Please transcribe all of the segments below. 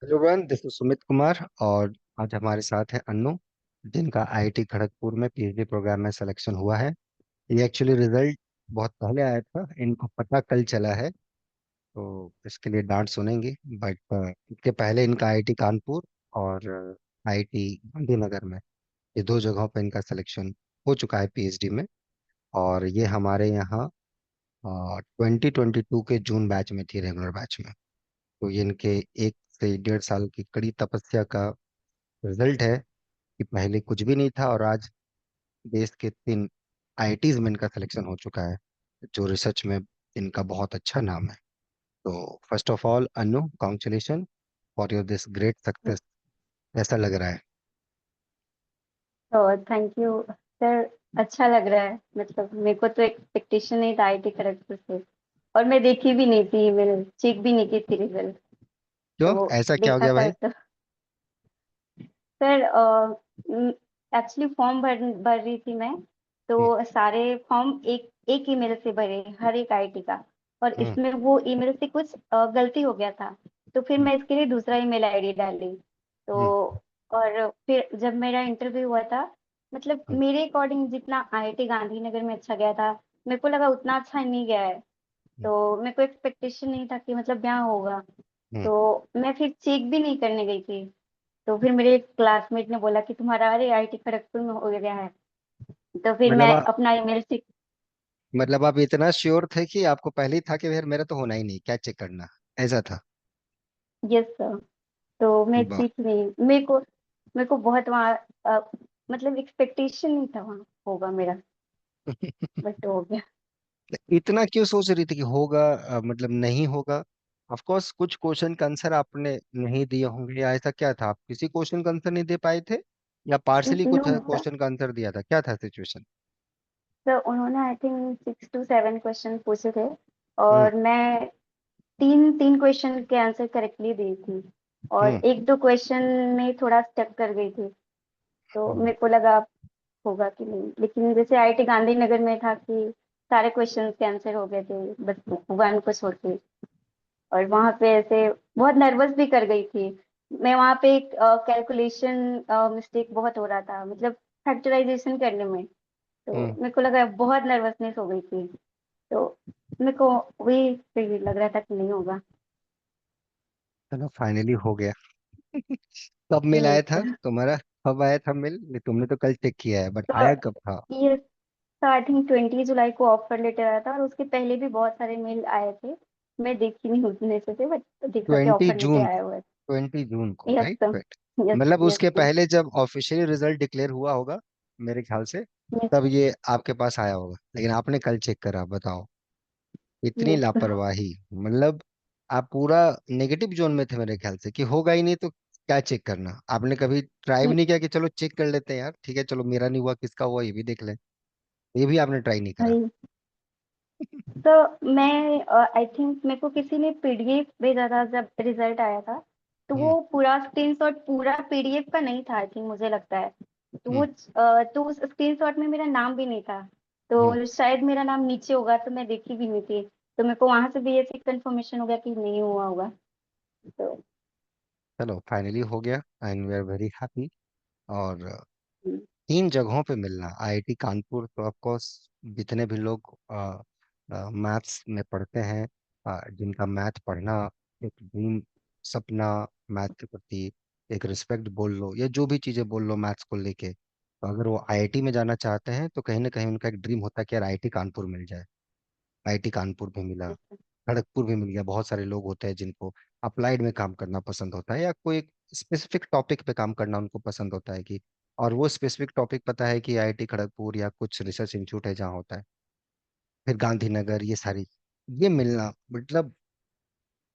Hello everyone, this is Sumit Kumar. और आज हमारे साथ है अन्नू, जिनका आईआईटी खड़गपुर में पीएचडी प्रोग्राम में सिलेक्शन हुआ है। ये एक्चुअली रिजल्ट बहुत पहले आया था, इनको पता कल चला है, तो इसके लिए डांट सुनेंगे। बट इसके पहले इनका आईआईटी कानपुर और आईआईटी गांधीनगर में, ये दो जगहों पर इनका सिलेक्शन हो चुका है पीएचडी में। और ये हमारे यहाँ 2022 के जून बैच में थी, रेगुलर बैच में। तो ये इनके 1 से 1.5 साल की कड़ी तपस्या का रिजल्ट है कि पहले कुछ भी नहीं था और आज देश के 3 आईआईटीज में इनका सिलेक्शन हो चुका है, जो रिसर्च में इनका बहुत अच्छा नाम है। तो first of all Anu, congratulation for your this great success. ऐसा लग रहा है। तो थैंक यू सर। अच्छा लग रहा है। मतलब मेरे को तो एक्सपेक्टेशन नहीं था आईटी खड़गपुर से। और मैं देखी भी नहीं थी, मैंने चेक भी नहीं की थी रिजल्ट। क्यों, तो ऐसा क्या हो देखा गया कल भाई? तो सर, एक्चुअली फॉर्म भर भर रही थी मैं। हम्म। तो सारे फॉर्म एक एक ईमेल से भरे, हर एक आईटी का। और हम्म। इसमें वो ईमेल से कुछ गलती हो गया था। तो फिर हम्म। मैं इसके लिए दूसरा ईमेल आईडी डाली। तो हम्म। और फिर जब मेरा इंटरव्यू हुआ था, मतलब हम्म। मेरे अकॉर्डिंग जितना आईआईटी गांधीनगर में अच्छा गया था, मेरे को लगा उतना अच्छा नहीं गया है। तो मेरे को एक्सपेक्टेशन नहीं था कि मतलब यहाँ होगा। हम्म। तो मैं फिर चेक भी नहीं करने गई थी। तो फिर मेरे एक क्लासमेट ने बोला कि तुम्हारा अरे आईआईटी खड़गपुर में हो गया है। तो फिर मतलब मैं अपना ईमेल चेक। मतलब आप इतना श्योर थे कि आपको पहले ही था कि यार मेरा तो होना ही नहीं, क्या चेक करना, ऐसा था? Yes sir. तो मैं वाह। चीख नहीं, मेरे को बहुत वहाँ मतलब एक्सपेक्टेशन नहीं था वहाँ होगा मेरा। बट हो गया। इतना क्यों सोच रही थी कि होगा, मतलब नहीं होगा? ऑफ कोर्स कुछ क्वेश्चन का आंसर आपने नहीं दिए होंगे, या ऐसा क्या था, आप किसी क्वेश्चन का आंसर नहीं दे पाए थे, या पार्शली नो कुछ सर। क्वेश्चन का आंसर दिया था, क्या था सिचुएशन? सर उन्होंने आई थिंक 6 to 7 क्वेश्चन पूछे थे। हम्म। और मैं तीन तीन क्वेश्चन के आंसर करेक्टली दी थी। और हम्म। एक दो क्वेश्चन में थोड़ा स्टक कर गई थी। तो हम्म। मेरे को लगा होगा कि नहीं, लेकिन जैसे आईआईटी गांधीनगर में था कि सारे क्वेश्चन के आंसर हो गए थे, बस वन को छोड़ के। और वहां पे ऐसे बहुत नर्वस भी कर गई थी मैं। वहां पे एक कैलकुलेशन मिस्टेक बहुत हो रहा था, मतलब फैक्टराइजेशन करने में। तो हम्म। मेरे को लगा बहुत नर्वसनेस हो गई थी। तो मेरे को वही फिर लग रहा था कि नहीं होगा। चलो फाइनली हो गया। कब मिल ये आया था तुम्हारा? कब आया था मिल? नहीं, तुमने तो कल चेक किया है, बट तो आया कब था? ये तो आई थिंक 20 जुलाई को ऑफर लेटर आया था, और उसके पहले भी बहुत सारे मेल आए थे। मैं देखी नहीं उतने से थे, बट देखा कि 20 ऑफर लेटर जून आया हुआ है। 20 जून को, yes right sir. Right. Yes. मतलब यस उसके यस। पहले जब ऑफिशियली रिजल्ट डिक्लेयर हुआ होगा, मेरे ख्याल से, यस। तब ये आपके पास आया होगा, लेकिन आपने कल चेक करा, बताओ। इतनी यस। लापरवाही, मतलब आप पूरा नेगेटिव जोन में थे मेरे ख्याल से, कि होगा ही नहीं तो क्या चेक करना। आपने कभी ट्राई भी नहीं किया कि चलो चेक कर लेते हैं यार, ठीक है चलो मेरा नहीं हुआ, किसका हुआ ये भी देख लें? ये भी आपने ट्राई नहीं करा। भाई, तो मैं आई थिंक मेरे को किसी ने पीडीएफ भेजा था जब रिजल्ट आया था। तो हम्म। वो पूरा स्क्रीनशॉट पूरा पीडीएफ का नहीं था, आई थिंक, मुझे लगता है। तो वो हम्म। तो उस स्क्रीनशॉट में मेरा नाम भी नहीं था। हम्म। तो शायद मेरा नाम नीचे होगा, तो मैं देखी भी नहीं थी। तो मेरे को वहां से भी ऐसी कंफर्मेशन हो गया कि नहीं हुआ होगा। तो चलो फाइनली हो गया and we are very happy. और हम्म। 3 जगहों पे मिलना, आईआईटी कानपुर तो ऑफ कोर्स, जितने भी लोग मैथ्स में पढ़ते हैं, जिनका मैथ पढ़ना एक ड्रीम, सपना, मैथ के प्रति एक रिस्पेक्ट बोल लो, या जो भी चीज़ें बोल लो मैथ्स को लेके, तो अगर वो आईआईटी में जाना चाहते हैं तो कहीं ना कहीं उनका एक ड्रीम होता है कि यार आईआईटी कानपुर मिल जाए। आईआईटी कानपुर भी मिला, खड़गपुर भी मिल गया। बहुत सारे लोग होते हैं जिनको अप्लाइड में काम करना पसंद होता है, या कोई स्पेसिफिक टॉपिक पे काम करना उनको पसंद होता है, कि और वो स्पेसिफिक टॉपिक पता है कि आईआईटी खड़गपुर या कुछ रिसर्च इंस्टीट्यूट है जहाँ होता है, फिर गांधीनगर, ये सारी, ये मिलना, मतलब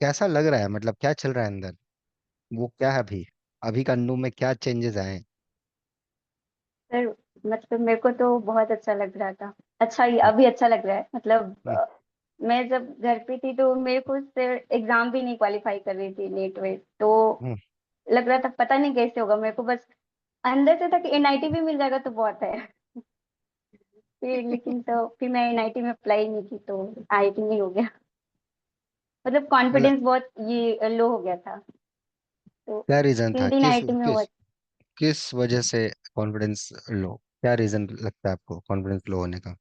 कैसा लग रहा है, मतलब क्या चल रहा है अंदर? वो क्या है अभी, अभी का अन्नू में क्या चेंजेस आए हैं? सर, मतलब मेरे को तो बहुत अच्छा लग रहा था। अच्छा ही अभी अच्छा लग रहा है, मतलब हम्म। मैं जब घर पे थी तो मेरे को सिर्फ एग्जाम भी नहीं क्वालिफाई कर रही थी, नेट वेट तो हम्म। लग रहा था पता नहीं कैसे होगा। मेरे को बस अंदर से था कि एनआईटी भी मिल जाएगा तो बहुत है। फिर लेकिन तो फिर मैं एनआईटी में अप्लाई नहीं की, तो आईआईटी में हो गया। मतलब मतलब कॉन्फिडेंस बहुत ये लो हो गया था। तो क्या रीजन था, 3 दिन किस आईआईटी में हुआ। किस किस वजह से कॉन्फिडेंस लो? क्या रीजन लगता है आपको कॉन्फिडेंस लो होने का?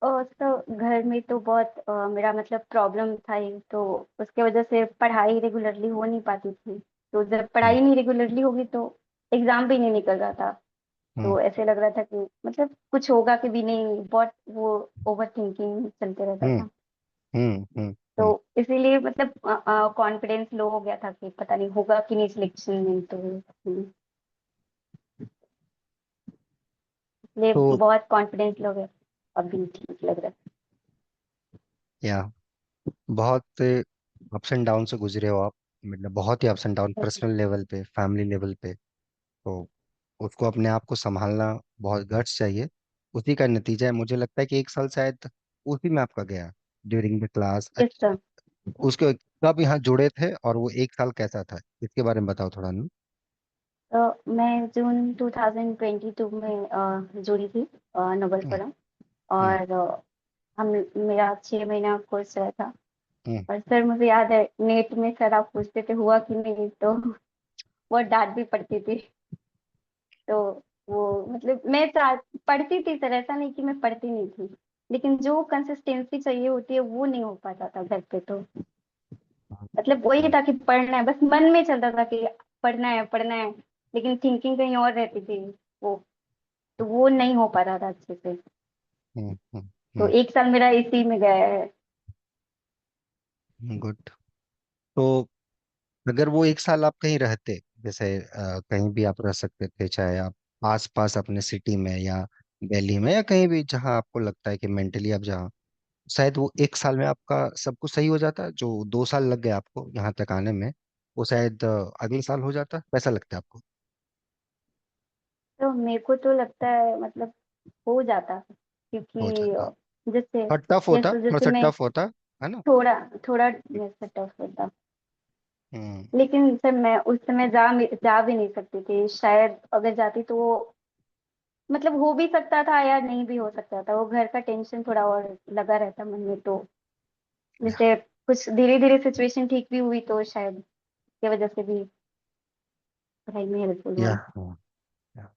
और तो घर में तो बहुत मेरा मतलब प्रॉब्लम था ही, तो उसके वजह से पढ़ाई रेगुलरली हो नहीं पाती थी। तो जब हम्म। पढ़ाई नहीं रेगुलरली होगी तो एग्जाम भी नहीं निकल रहा था। हम्म। तो ऐसे लग रहा था कि मतलब कुछ होगा कि भी नहीं, बहुत वो ओवर थिंकिंग चलते रहता हम्म। था। हम्म। हम्म। तो हम्म। इसीलिए मतलब कॉन्फिडेंस लो हो गया था कि पता नहीं होगा कि नहीं सिलेक्शन में, तो इसलिए तो बहुत कॉन्फिडेंस लो हो गया। अभी ठीक लग रहा या बहुत अप्स एंड डाउन से गुजरे हो आप, मतलब बहुत ही अप्स एंड डाउन, है। पर्सनल लेवल पे, फैमिली लेवल पे। तो उसको अपने आप को संभालना, बहुत गट्स चाहिए। उसी का नतीजा है, मुझे लगता है कि एक साल शायद उसी में आपका गया, during the class. Yes sir. उसके कब यहाँ जुड़े थे और वो एक साल कैसा था, इसके बारे में बताओ थोड़ा ना। तो मैं जून 2022 में जुड़ी थी हम्म। नवलपरा। हम्म। और हम मेरा 6 महीना कोर्स रहा था। हम्म। और सर मुझे याद है नेट में सर आप पूछते थे हुआ कि नहीं, तो बहुत डांट भी पड़ती थी। तो वो मतलब मैं पढ़ती थी सर, ऐसा नहीं कि मैं पढ़ती नहीं थी, लेकिन जो कंसिस्टेंसी चाहिए होती है वो नहीं हो पाता था घर पे। तो मतलब वही था कि पढ़ना है, बस मन में चलता था कि पढ़ना है पढ़ना है, लेकिन थिंकिंग कहीं और रहती थी। वो तो वो नहीं हो पा रहा था अच्छे से। हम्म। तो हम्म। 1 साल मेरा इसी में गया है। गुड। तो अगर वो एक साल आप कहीं रहते, जैसे कहीं भी आप रह सकते थे, चाहे आप आस पास अपने सिटी में या दिल्ली में या कहीं भी जहां आपको लगता है कि मेंटली आप जहाँ, शायद वो एक साल में आपका सब कुछ सही हो जाता, जो 2 साल लग गए आपको यहाँ तक आने में, वो शायद अगले साल हो जाता। कैसा लगता है आपको? तो मेरे को तो लगता है मतलब हो जाता, हो क्योंकि जाता। जैसे थोड़ा टफ होता, जैसे थोड़ा जैसे सा मैं टफ होता है ना। थोड़ा थोड़ा जैसे टफ होता। हम्म। लेकिन सर मैं उस समय जा भी नहीं सकती थी, शायद अगर जाती तो वो मतलब हो भी सकता था या नहीं भी हो सकता था। वो घर का टेंशन थोड़ा और लगा रहता मन में। तो या जैसे कुछ धीरे धीरे सिचुएशन ठीक भी हुई, तो शायद की वजह से भी पढ़ाई में हेल्पफुल या हुआ। या।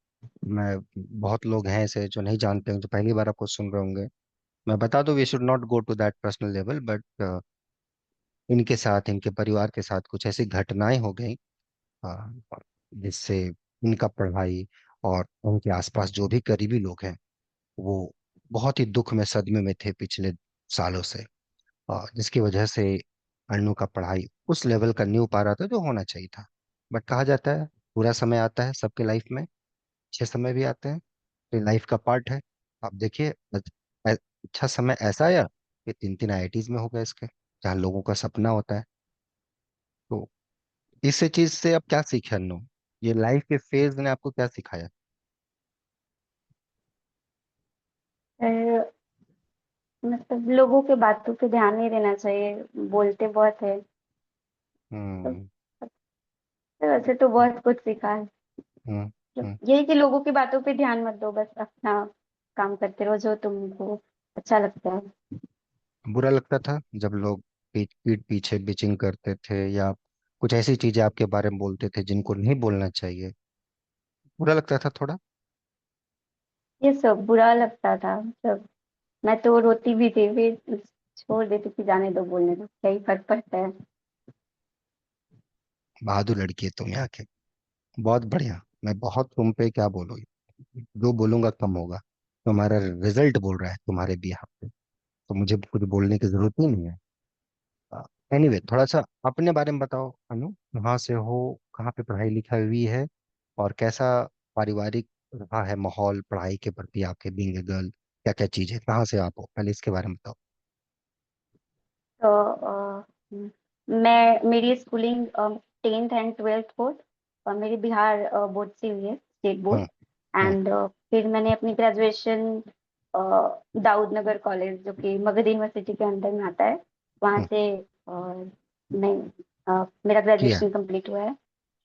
मैं, बहुत लोग हैं ऐसे जो नहीं जानते हैं, जो पहली बार आपको सुन रहे होंगे। मैं बता दूं, we should not go to that personal level, but इनके साथ, इनके परिवार के साथ कुछ ऐसी घटनाएं हो गई, अ, जिससे इनका पढ़ाई और उनके आसपास जो भी करीबी लोग हैं, वो बहुत ही दुख में, सदमे में थे पिछले सालों से। जिसकी वजह से अन्नू का पढ़ाई उस लेवल का नहीं हो पा रहा था जो होना चाहिए था। बट कहा जाता है बुरा समय आता है सबके लाइफ में, अच्छे समय भी आते हैं, तो लाइफ का पार्ट है। आप देखिए, अच्छा समय ऐसा आया कि 3 3 IITs में हो गए इसके, जहाँ लोगों का सपना होता है। तो इस चीज से अब क्या सीखे अन्नू? ये लाइफ के फेज ने आपको क्या सिखाया? पर मतलब लोगों के बातों पे ध्यान नहीं देना चाहिए, बोलते बहुत है। तो हम्म। वैसे तो बहुत कुछ सीखा है। हम्म। मतलब हम्म। यही कि लोगों की बातों पे ध्यान मत दो, बस अपना काम करते रहो जो तुमको अच्छा लगता है। बुरा लगता था जब लोग पीठ पीठ पीछे बिचिंग करते थे, या कुछ ऐसी चीजें आपके बारे में बोलते थे जिनको नहीं बोलना चाहिए? बुरा लगता था थोड़ा। ये सब बुरा लगता था सब। मैं तो रोती भी थी, फिर छोड़ देती थी, जाने दो बोलने दो, क्या ही फर्क पड़ता है। बहादुर लड़की है तुम यहाँ के, बहुत बढ़िया। मैं बहुत तुम पे क्या बोलूँ, जो बोलूंगा कम होगा। तुम्हारा रिजल्ट बोल रहा है तुम्हारे भी यहाँ पे, तो मुझे कुछ बोलने की जरूरत ही नहीं है। एनीवे, थोड़ा सा अपने बारे में बताओ अनु, कहाँ से हो, कहाँ पे पढ़ाई लिखाई हुई है, और कैसा पारिवारिक रहा है माहौल पढ़ाई के प्रति आपके, बीइंग ए गर्ल? क्या क्या चीजें, कहाँ से आप हो, पहले इसके बारे में बताओ। तो मैं मेरी schooling 10th and 12th board, और मेरी बिहार बोर्ड से हुई है, state board. Hmm. Hmm. And फिर मैंने अपनी ग्रेजुएशन दाऊद नगर कॉलेज, जो कि मगध यूनिवर्सिटी के अंदर में आता है, वहाँ हम्म। से मैं मेरा किया। ग्रेजुएशन कंप्लीट हुआ है।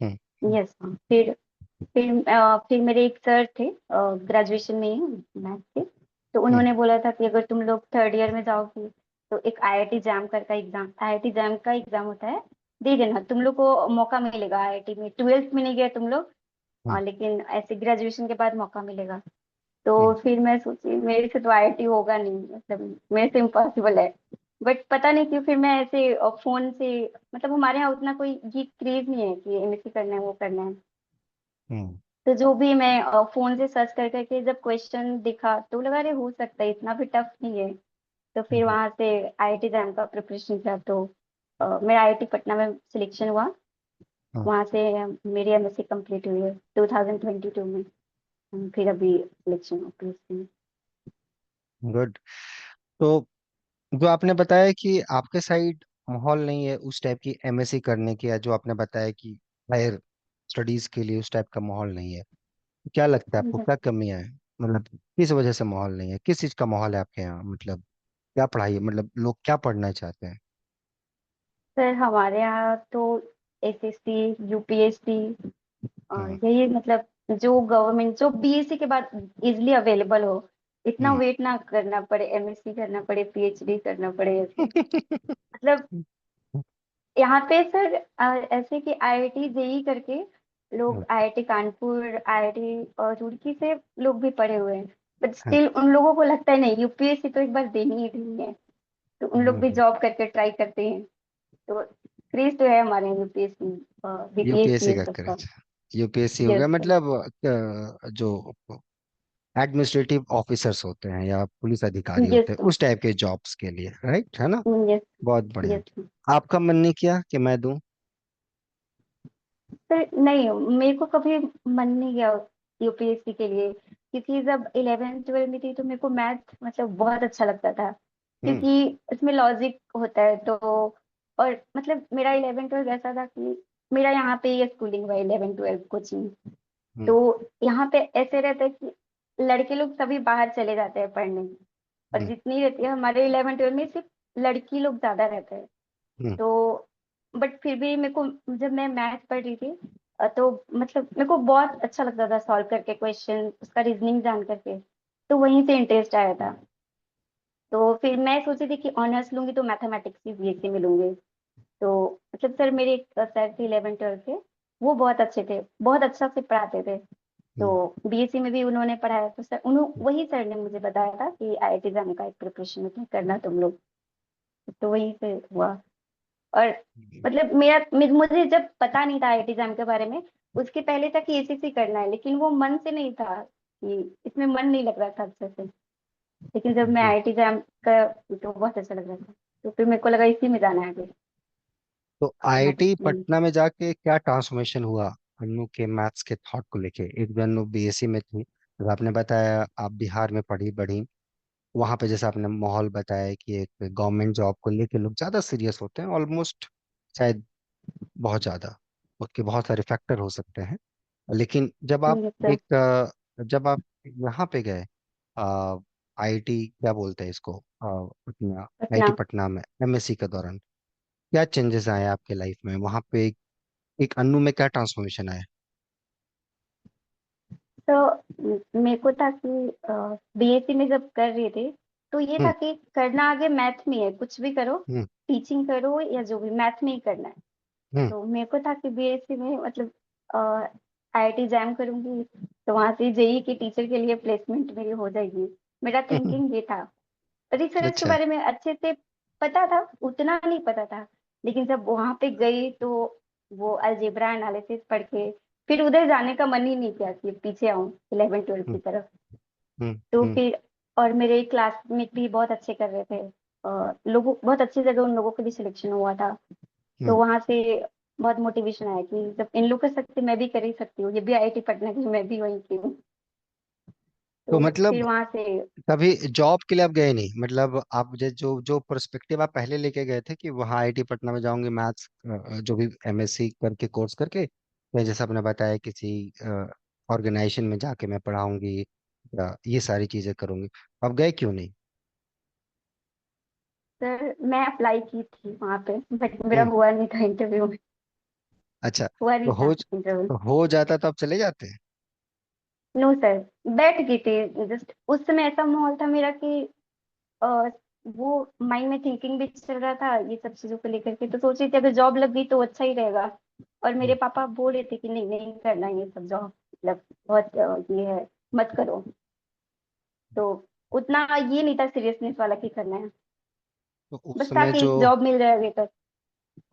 हम्म। यस। फिर मेरे एक सर थे ग्रेजुएशन में ही, मैथ के। तो हम्म। उन्होंने बोला था कि अगर तुम लोग 3rd ईयर में जाओगी तो एक आईआईटी जैम का एग्जाम होता है। दे देना, तुम लोग को मौका मिलेगा आईआईटी में, ट्वेल्थ में नहीं गए तुम लोग, हम्म। लेकिन ऐसे ग्रेजुएशन के बाद मौका मिलेगा। तो हम्म। फिर मैं सोची मेरे से तो आईआईटी होगा नहीं, मतलब मेरे से इम्पॉसिबल है। बट पता नहीं क्यों फिर मैं ऐसे फोन से, मतलब हमारे यहाँ उतना कोई ये क्रेज नहीं है कि एमएससी करना है वो करना है। हम्म। तो जो भी मैं फोन से सर्च कर करके जब क्वेश्चन दिखा तो लगा अरे हो सकता है, इतना भी टफ नहीं है। तो फिर हम्म। वहां से आईआईटी जैम का प्रिपरेशन किया, तो मेरा आईआईटी पटना में सिलेक्शन हुआ। हाँ। वहां से मेरी एमएससी कंप्लीट हुई है 2022 में। फिर अभी सिलेक्शन हुआ PhD में। गुड। तो जो आपने बताया कि आपके साइड माहौल नहीं है उस टाइप की एमएससी करने की, या जो आपने बताया कि हायर स्टडीज के लिए उस टाइप का माहौल नहीं है, तो क्या लगता है आपको Yes, क्या कमियां है? मतलब किस वजह से माहौल नहीं है, किस चीज का माहौल है आपके यहाँ? मतलब क्या पढ़ाई, मतलब लोग क्या पढ़ना चाहते हैं? सर हमारे यहाँ तो एसएससी यूपीएससी और हम्म। यही, मतलब जो गवर्नमेंट जो बीएससी के बाद इजिली अवेलेबल हो, इतना हम्म। वेट ना करना पड़े, एमएससी करना पड़े, पीएचडी करना पड़े ऐसे। मतलब यहाँ पे सर ऐसे कि आईआईटी जेई करके लोग, आईआईटी कानपुर, आईआईटी रुड़की से लोग भी पढ़े हुए हैं। बट हाँ। स्टिल उन लोगों को लगता है नहीं, यूपीएससी तो एक बार देनी ही देनी है। तो उन लोग भी हम्म। जॉब करके ट्राई करते हैं। तो क्रेज तो है हमारे यहाँ यूपीएससी बीपीएससी यूपीएससी ये का सब का। करें, यूपीएससी हो यस गया सर। मतलब जो एडमिनिस्ट्रेटिव ऑफिसर्स होते हैं या पुलिस अधिकारी यस होते हैं उस टाइप के जॉब्स के लिए, राइट है ना? यस बहुत बढ़िया। यस आपका मन नहीं किया कि मैं दूं? सर, नहीं मेरे को कभी मन नहीं गया यूपीएससी के लिए, क्योंकि जब 11th 12th में थी तो मेरे को मैथ मतलब बहुत अच्छा लगता था, हम्म। क्योंकि इसमें लॉजिक होता है। तो और मतलब मेरा 11th 12th ऐसा था कि मेरा यहाँ पे ये स्कूलिंग हुआ 11th 12th कोचिंग। हम्म। तो यहाँ पे ऐसे रहता है कि लड़के लोग सभी बाहर चले जाते हैं पढ़ने, और हम्म। जितनी रहती है हमारे 11th 12th में सिर्फ लड़की लोग ज्यादा रहते हैं। हम्म। तो बट फिर भी मेरे को, जब मैं मैथ पढ़ रही थी तो मतलब मेरे को बहुत अच्छा लगता था सॉल्व करके क्वेश्चन, उसका रीजनिंग जान करके। तो वहीं से इंटरेस्ट आया था। तो फिर मैं सोची थी कि ऑनर्स लूंगी तो मैथमेटिक्स की बीएससी में लूंगी। तो मतलब सर मेरे एक सर थे 11th 12th के, वो बहुत अच्छे थे, बहुत अच्छा से पढ़ाते थे। तो हम्म। बीएससी में भी उन्होंने पढ़ाया, तो सर उन्होंने, वही सर ने मुझे बताया था कि आईआईटी जाने का एक प्रिपरेशन करना तुम लोग। तो वहीं से हुआ। और हम्म। मतलब मुझे जब पता नहीं था आईआईटी एग्जाम के बारे में, उसके पहले तक एसीसी करना है, लेकिन वो मन से नहीं था कि, इसमें मन नहीं लग रहा था अच्छे से। लेकिन जब मैं जी। आईआईटी एग्जाम का, तो बहुत अच्छा लग रहा था। तो फिर मेरे को लगा इसी में जाना है आगे, तो आईआईटी मैथमेटिक्स में। पटना में जाके क्या ट्रांसफॉर्मेशन हुआ अन्नू के मैथ्स के थॉट को लेके? एक भी अन्नू बीएससी में थी, तो आपने बताया आप बिहार में पढ़ी बढ़ी, वहां पे जैसा आपने माहौल बताया कि एक गवर्नमेंट जॉब को लेके लोग ज्यादा सीरियस होते हैं ऑलमोस्ट, शायद बहुत ज्यादा, उसके बहुत सारे फैक्टर हो सकते हैं। लेकिन जब आप ठीक है सर। एक जब आप यहाँ पे गए, आईआईटी क्या बोलते हैं इसको, अपना आईआईटी पटना। पटना में एमएससी के दौरान क्या चेंजेस आए आपके लाइफ में वहां पे? एक अन्नू में क्या ट्रांसफॉर्मेशन आया? तो मेरे को था कि बीएससी में जब कर रहे थे तो ये था हम्म। कि करना आगे मैथ में है, कुछ भी करो, हम्म। टीचिंग करो या जो भी, मैथ में ही करना है। हम्म। तो मेरे को था कि बीएससी में मतलब आईआईटी जैम करूंगी तो वहां से जेई की टीचर के लिए प्लेसमेंट मेरी हो जाएगी। मेरा हम्म। थिंकिंग ये था। रिसर्च के अच्छा। बारे में अच्छे से पता था, उतना नहीं पता था। लेकिन जब वहां पे गई तो वो अलजेब्रा एनालिसिस पढ़ के फिर उधर जाने का मन ही नहीं किया कि पीछे आऊं 11th 12th की हम्म। तरफ। हम्म। तो हम्म। फिर, और मेरे क्लासमेट भी बहुत अच्छे कर रहे थे, लोगों बहुत अच्छी जगह उन लोगों का भी सिलेक्शन हुआ था। तो हम्म। वहां से बहुत मोटिवेशन आया कि जब इन लोग कर सकते मैं भी कर ही सकती हूँ, ये भी आईआईटी पटना की, मैं भी वहीं की हूँ। तो तो फिर मतलब वहां से। कभी जॉब के लिए आप गए नहीं, मतलब आप जो जो पर्सपेक्टिव आप पहले लेके गए थे कि वहाँ आईआईटी पटना में जाऊंगे मैथ्स जो भी एमएससी करके कोर्स करके, या जैसा आपने बताया किसी ऑर्गेनाइजेशन में जाके मैं पढ़ाऊंगी या ये सारी चीजें करूंगी, आप गए क्यों नहीं? सर मैं अप्लाई की थी वहां पे, बट मेरा हम्म। हुआ नहीं था इंटरव्यू में। अच्छा। हुआ तो नहीं था इंटरव्यू। हो जाता तो आप चले जाते? नो सर, बैठ गई थी। जस्ट उस समय ऐसा माहौल था मेरा कि वो माइंड में थिंकिंग भी चल रहा था ये सब चीजों को लेकर के, तो सोच रही थी अगर जॉब लग गई तो अच्छा ही रहेगा। और मेरे हम्म, पापा बोल रहे थे कि नहीं नहीं करना ये सब जॉब, मतलब बहुत ये है, मत करो। तो उतना ये नहीं था सीरियसनेस वाला कि करना है, तो उस बस था समय कि जो जॉब मिल जाए अभी तक।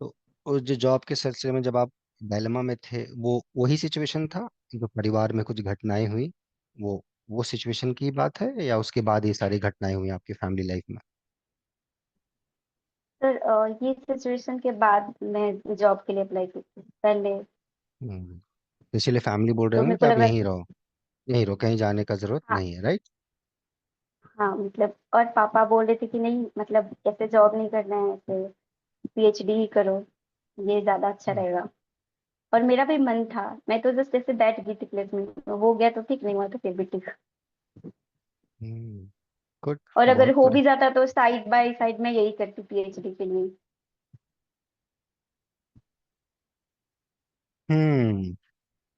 तो उस जो जॉब के सिलसिले में जब आप डायलेमा में थे, वो वही सिचुएशन था जो परिवार में कुछ घटनाएं हुई, वो सिचुएशन की बात है या उसके बाद ये सारी घटनाएं हुई आपकी फैमिली लाइफ में? सर ये सिचुएशन के बाद मैं जॉब के लिए अप्लाई की थी पहले। तो इसीलिए फैमिली बोल रहे तो होंगे मेरे कि को आप लग रहा यहीं था, रहो, यहीं रहो, कहीं जाने का जरूरत हाँ नहीं है, राइट? हाँ, मतलब और पापा बोल रहे थे कि नहीं, मतलब ऐसे जॉब नहीं करना है, ऐसे पीएचडी ही करो, ये ज्यादा अच्छा रहेगा। और मेरा भी मन था, मैं तो जस्ट ऐसे बैठ गई थी प्लेसमेंट में, हो गया तो ठीक, नहीं हुआ तो फिर भी ठीक। हम्म। गुड। और अगर बहुत हो बढ़िया। भी जाता तो साइड बाय साइड मैं यही करती पीएचडी के लिए।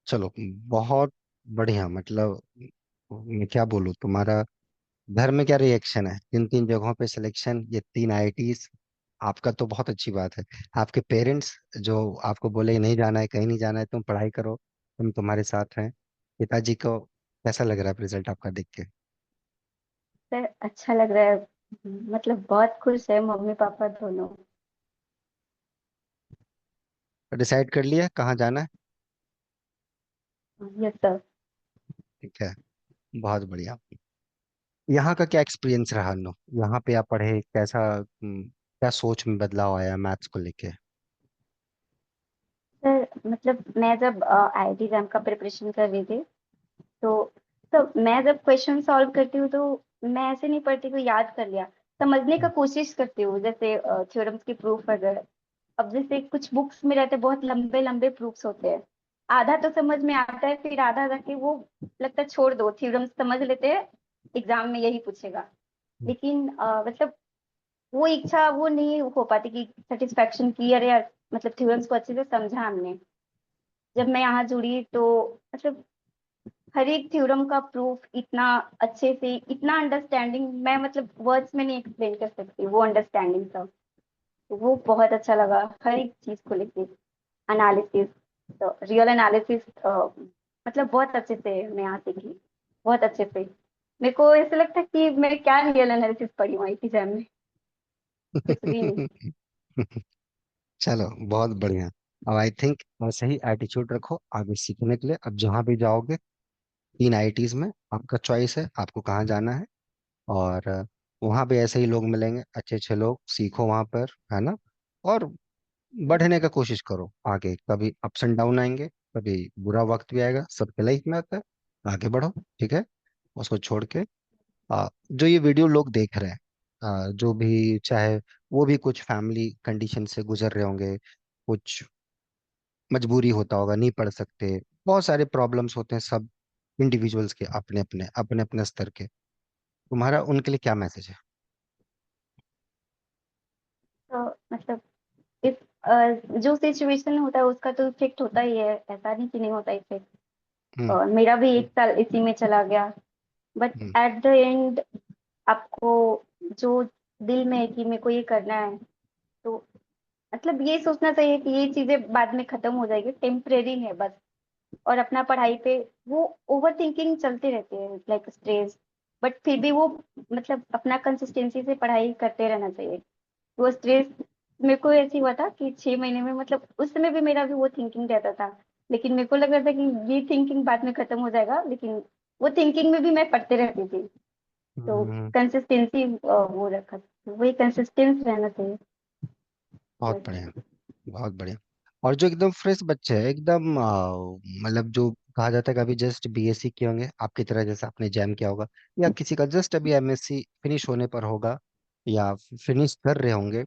चलो, बहुत बढ़िया। मतलब मैं क्या बोलूँ, तुम्हारा घर में क्या रिएक्शन है? तीन तीन जगहों पे सिलेक्शन, ये तीन आईआईटीज, आपका तो बहुत अच्छी बात है। आपके पेरेंट्स जो आपको बोले नहीं जाना है, कहीं नहीं जाना है, तुम पढ़ाई करो, तुम तुम्हारे साथ हैं। पिताजी को कैसा लग रहा है रिजल्ट आपका देख के? सर अच्छा लग रहा है, मतलब बहुत खुश है मम्मी पापा दोनों। डिसाइड कर लिया कहाँ जाना है? ये सब। ठीक है, बहुत बढ़िया। यहाँ का क्या एक्सपीरियंस रहा नो? यहाँ पे आप पढ़े कैसा? क्या सोच में बदलाव आया मैथ्स को लेके? सर मतलब मैं जब आईआईटी एग्जाम का प्रिपरेशन कर रही थी, तो मैं जब क्वेश्चन सॉल्व करती हूँ तो मैं ऐसे नहीं पढ़ती हूँ याद कर लिया, समझने का हम्म, कोशिश करती हूँ, जैसे थ्योरम्स की प्रूफ वगैरह। अब जैसे कुछ बुक्स में रहते हैं बहुत लंबे लंबे प्रूफ्स होते हैं, आधा तो समझ में आता है, फिर आधा जाके वो लगता है छोड़ दो, थ्योरम्स समझ लेते हैं, एग्जाम में यही पूछेगा। हम्म, लेकिन मतलब वो इच्छा वो नहीं हो पाती कि सेटिस्फेक्शन की, अरे यार मतलब थ्योरम्स को अच्छे से समझा हमने। जब मैं यहाँ जुड़ी तो मतलब हर एक थ्योरम का प्रूफ इतना अच्छे से, इतना अंडरस्टैंडिंग, मैं मतलब वर्ड्स में नहीं एक्सप्लेन कर सकती वो अंडरस्टैंडिंग था। तो वो बहुत अच्छा लगा हर एक चीज को लेके, एनालिसिस, तो रियल एनालिसिस, मतलब बहुत अच्छे से मैं यहाँ सीखी, बहुत अच्छे से। मेरे को ऐसा लगता है कि मैं क्या रियल एनालिसिस पढ़ी हूँ आईटी जैम में, कुछ भी नहीं। चलो, बहुत बढ़िया। अब आई थिंक ऐसे ही एटीट्यूड रखो आगे सीखने के लिए। अब जहाँ भी जाओगे, तीन आईआईटीज में आपका चॉइस है आपको कहाँ जाना है। और वहाँ भी ऐसे ही लोग मिलेंगे, अच्छे अच्छे लोग, सीखो वहाँ पर, है ना? और बढ़ने का कोशिश करो आगे। कभी अप्स एंड डाउन आएंगे, कभी बुरा वक्त भी आएगा, सबके लाइफ में आता है। आगे बढ़ो, ठीक है? उसको छोड़ के जो ये वीडियो लोग देख रहे हैं, जो भी चाहे वो भी कुछ फैमिली कंडीशन से गुजर रहे होंगे, कुछ मजबूरी होता होगा, नहीं पढ़ सकते, बहुत सारे प्रॉब्लम्स होते हैं सब इंडिविजुअल्स के, अपने अपने स्तर के। तुम्हारा उनके लिए क्या मैसेज है? तो मतलब इस जो सिचुएशन होता है उसका तो इफेक्ट होता ही है, ऐसा नहीं कि नहीं होता इफेक्ट। हम्म, मेरा भी एक साल इसी में चला गया, but hmm, at the end आपको जो दिल में है कि मेरे को ये करना है, तो मतलब ये सोचना चाहिए कि ये चीजें बाद में खत्म हो जाएगी, टेम्परेरी है बस। और अपना पढ़ाई पे वो ओवर थिंकिंग चलते रहते हैं, लाइक स्ट्रेस, बट फिर भी वो मतलब अपना कंसिस्टेंसी से पढ़ाई करते रहना चाहिए। वो स्ट्रेस मेरे को ऐसे हुआ था कि 6 महीने में, मतलब उस समय भी मेरा भी वो थिंकिंग रहता था, लेकिन मेरे को लग रहा था कि ये थिंकिंग बाद में खत्म हो जाएगा, लेकिन वो थिंकिंग में भी मैं पढ़ते रहती थी। तो हम्म, कंसिस्टेंसी वो रखा, वही कंसिस्टेंस रहना चाहिए बहुत बस। बढ़िया, बहुत बढ़िया। और जो एकदम फ्रेश बच्चे हैं, एकदम मतलब जो कहा जाता है कि अभी जस्ट बीएससी किए होंगे आपकी तरह, जैसे आपने जैम किया होगा, या किसी का जस्ट अभी एमएससी फिनिश होने पर होगा, या फिनिश कर रहे होंगे,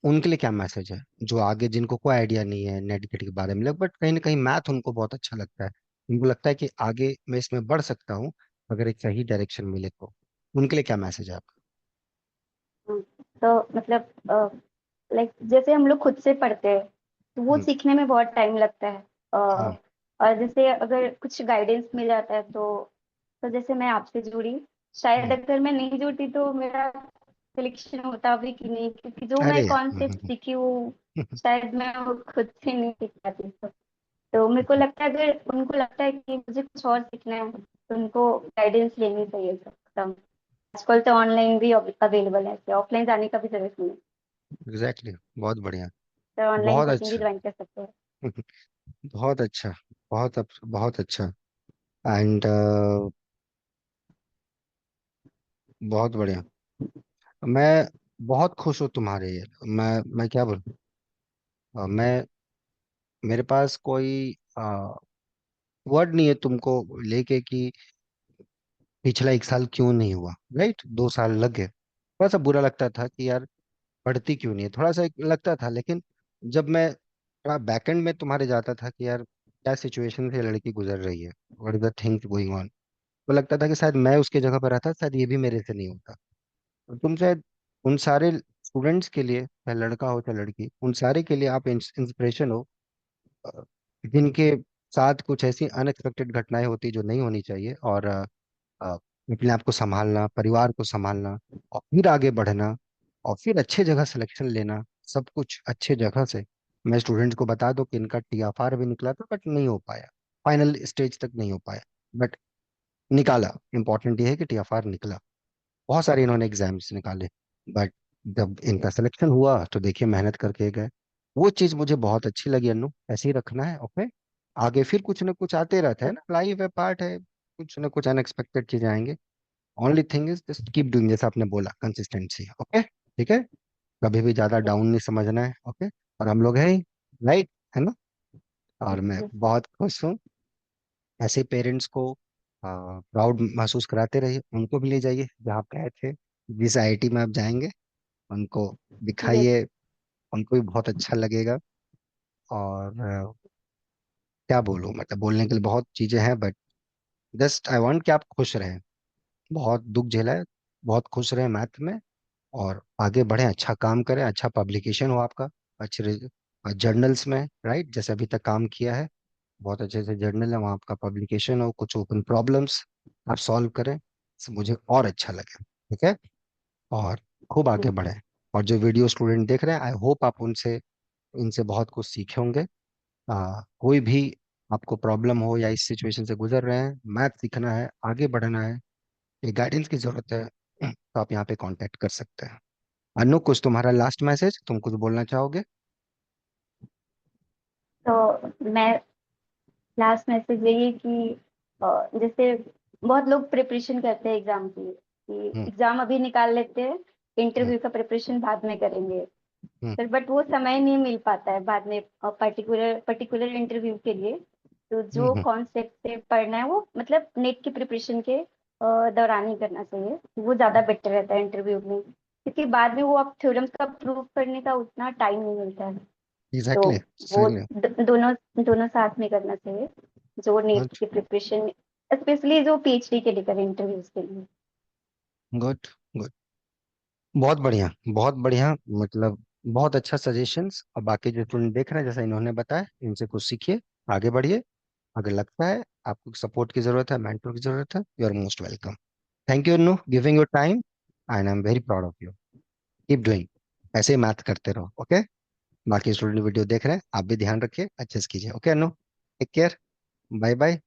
उनके लिए क्या मैसेज है? जो आगे जिनको कोई आइडिया नहीं है नेट गेट के बारे में, बट कहीं ना कहीं मैथ उनको बहुत अच्छा लगता है, उनको लगता है कि आगे मैं इसमें बढ़ सकता हूँ अगर एक सही डायरेक्शन मिले तो। उनके लिए क्या मैसेज है आपका? तो मतलब लाइक जैसे हम लोग खुद से पढ़ते हैं तो वो हम्म, सीखने में बहुत टाइम लगता है, हम्म, और जैसे अगर कुछ गाइडेंस मिल जाता है तो जैसे मैं आपसे जुड़ी, शायद हम्म, अगर मैं नहीं जुड़ती तो मेरा सिलेक्शन होता भी कि नहीं, क्योंकि जो मैं अरे यार कॉन्सेप्ट सीखी वो शायद मैं वो खुद से नहीं सीख पाती। तो मेरे को लगता है अगर उनको लगता है कि मुझे कुछ और सीखना है तो उनको गाइडेंस लेनी चाहिए सब। आजकल तो ऑनलाइन भी अवेलेबल है, ऑफलाइन जाने का भी जरूरत नहीं है। एग्जैक्टली exactly, बहुत बढ़िया। तो ऑनलाइन बहुत कोचिंग भी अच्छा। ज्वाइन कर सकते हैं। बहुत अच्छा। बहुत अच्छा। एंड बहुत बढ़िया। मैं बहुत खुश हूँ तुम्हारे ये। मैं क्या बोलूं। मैं मेरे पास कोई वर्ड नहीं है तुमको लेके कि पिछला एक साल क्यों नहीं हुआ, राइट, 2 साल लग गए। थोड़ा सा बुरा लगता था कि यार पढ़ती क्यों नहीं है, थोड़ा सा एक लगता था। लेकिन जब मैं थोड़ा बैकएंड में तुम्हारे जाता था कि यार क्या सिचुएशन से लड़की गुजर रही है, what is the things going on, तो लगता था कि शायद मैं उसके जगह पर रहता, शायद ये भी मेरे से नहीं होता। और तुम शायद उन सारे स्टूडेंट्स के लिए, चाहे लड़का हो चाहे लड़की, उन सारे के लिए आप इंस्पिरेशन हो, अ, जिनके साथ कुछ ऐसी अनएक्सपेक्टेड घटनाएं होती जो नहीं होनी चाहिए। और अपने आप को संभालना, परिवार को संभालना, और फिर आगे बढ़ना, और फिर अच्छे जगह सिलेक्शन लेना, सब कुछ अच्छे जगह से। मैं स्टूडेंट्स को बता दूं कि इनका टीएफआर भी निकला था बट नहीं हो पाया, फाइनल स्टेज तक नहीं हो पाया, बट निकाला। इंपॉर्टेंट ये है कि टीएफआर निकला। बहुत सारे इन्होंने एग्जाम्स निकाले, बट जब इनका सिलेक्शन हुआ तो देखिए मेहनत करके गए। वो चीज़ मुझे बहुत अच्छी लगी अनु, ऐसे ही रखना है। ओके, आगे फिर कुछ ना कुछ आते रहता है ना, लाइफ है, पार्ट है, कुछ ना कुछ अनएक्सपेक्टेड चीजें आएंगे। Only thing is just keep doing, जैसा आपने बोला, कंसिस्टेंसी। ओके, ठीक है। कभी भी ज्यादा डाउन नहीं समझना है। ओके, और हम लोग हैं ही, राइट, है ना। और मैं बहुत खुश हूँ। ऐसे पेरेंट्स को प्राउड महसूस कराते रहिए, उनको भी ले जाइए जहाँ आप गए थे, जिस आईआईटी में आप जाएंगे, उनको यस। दिखाइए, उनको भी बहुत अच्छा लगेगा। और क्या बोलूं, मतलब बोलने के लिए बहुत चीजें हैं, बट जस्ट आई वांट कि आप खुश रहें। बहुत दुख झेला है, बहुत खुश रहें मैथ में, और आगे बढ़ें, अच्छा काम करें, अच्छा पब्लिकेशन हो आपका, अच्छे जर्नल्स में, राइट, जैसे अभी तक काम किया है। बहुत अच्छे से जर्नल है, वहाँ आपका पब्लिकेशन हो, कुछ ओपन प्रॉब्लम्स आप सॉल्व करें, तो मुझे और अच्छा लगे। ठीक है। और खूब आगे बढ़ें। और जो वीडियो स्टूडेंट देख रहे हैं, आई होप आप उनसे, इनसे बहुत कुछ सीखे होंगे। कोई भी आपको प्रॉब्लम हो या इस सिचुएशन से गुजर रहे हैं, मैथ सीखना है, आगे बढ़ना है, ये गाइडेंस की जरूरत है, तो आप यहाँ पे कांटेक्ट कर सकते हैं। अनु, कुछ तुम्हारा लास्ट मैसेज, तुम कुछ बोलना चाहोगे? तो मैं लास्ट मैसेज यही कि जैसे बहुत लोग प्रिपरेशन करते हैं एग्जाम की, कि हम्म। एग्जाम अभी निकाल लेते हैं, हम्म। इंटरव्यू का प्रिपरेशन बाद में करेंगे। हम्म। फिर बट वो समय नहीं मिल पाता है बाद में पर्टिकुलर पर्टिकुलर इंटरव्यू के लिए। तो जो हम्म। कॉन्सेप्ट से पढ़ना है वो मतलब नेट की प्रिपरेशन के दौरान ही करना चाहिए, वो ज्यादा बेटर रहता है इंटरव्यू में, क्योंकि बाद में वो आप थ्योरम्स का प्रूव करने का उतना टाइम नहीं मिलता है। तो एग्जैक्टली, वो एग्जैक्टली। दोनों दोनों साथ में करना चाहिए, जो नीट गुड, की प्रिपरेशन, स्पेशली जो पीएचडी के लिए करें इंटरव्यूज के लिए। Good, good. बहुत बढ़िया, बहुत बढ़िया। मतलब बहुत अच्छा सजेशंस। और बाकी जो स्टूडेंट देख रहे हैं, जैसा इन्होंने बताया, इनसे कुछ सीखिए, आगे बढ़िए। अगर लगता है आपको सपोर्ट की जरूरत है, मेंटर की जरूरत है, you are most welcome. Thank you Anu, giving your time, and I am very proud of you. Keep doing, ऐसे ही मैथ करते रहो। ओके। बाकी स्टूडेंट वीडियो देख रहे हैं, आप भी ध्यान रखिए, अच्छे से कीजिए। ओके अनु, टेक केयर, बाय बाय।